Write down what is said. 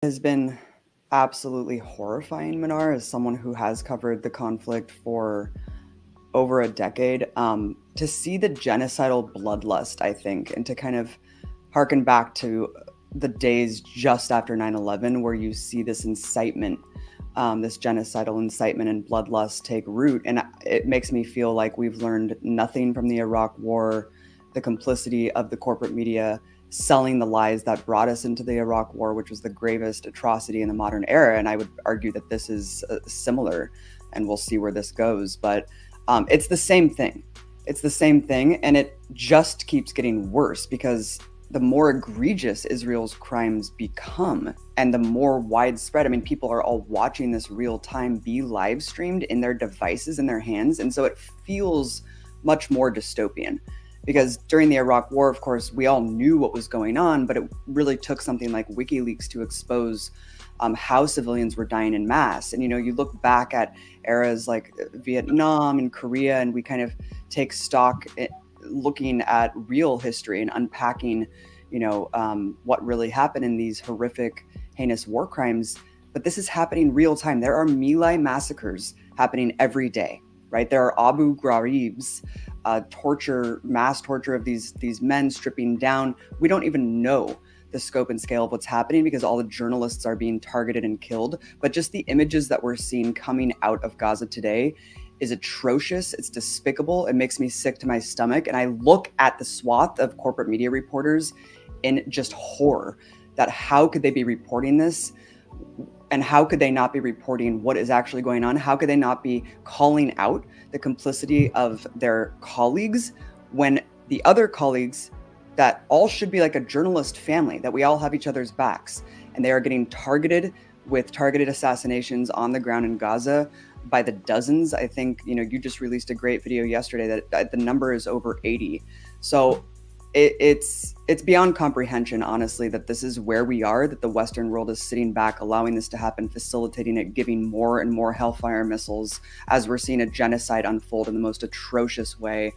Has been absolutely horrifying, Minar, as someone who has covered the conflict for over a decade, to see the genocidal bloodlust, I think, and to kind of harken back to the days just after 9/11, where you see this incitement, this genocidal incitement and bloodlust take root. And it makes me feel like we've learned nothing from the Iraq War, the complicity of the corporate media selling the lies that brought us into the Iraq War, which was the gravest atrocity in the modern era. And I would argue that this is similar, and we'll see where this goes. But it's the same thing. It's the same thing, and it just keeps getting worse because the more egregious Israel's crimes become and the more widespread, I mean, people are all watching this real time be live streamed in their devices, in their hands. And so it feels much more dystopian. Because during the Iraq War, of course, we all knew what was going on, but it really took something like WikiLeaks to expose how civilians were dying in mass. And, you look back at eras like Vietnam and Korea, and we kind of take stock looking at real history and unpacking, what really happened in these horrific, heinous war crimes. But this is happening real time. There are My massacres happening every day, right? There are Abu Ghraib's, mass torture of these men, stripping down. We don't even know the scope and scale of what's happening because all the journalists are being targeted and killed. But just the images that we're seeing coming out of Gaza today is atrocious. It's despicable. It makes me sick to my stomach. And I look at the swath of corporate media reporters in just horror that how could they be reporting this? And how could they not be reporting what is actually going on? How could they not be calling out the complicity of their colleagues when the other colleagues that all should be like a journalist family, that we all have each other's backs, and they are getting targeted with targeted assassinations on the ground in Gaza by the dozens? I think, you just released a great video yesterday that the number is over 80. So it's beyond comprehension, honestly, that this is where we are, that the Western world is sitting back, allowing this to happen, facilitating it, giving more and more Hellfire missiles as we're seeing a genocide unfold in the most atrocious way.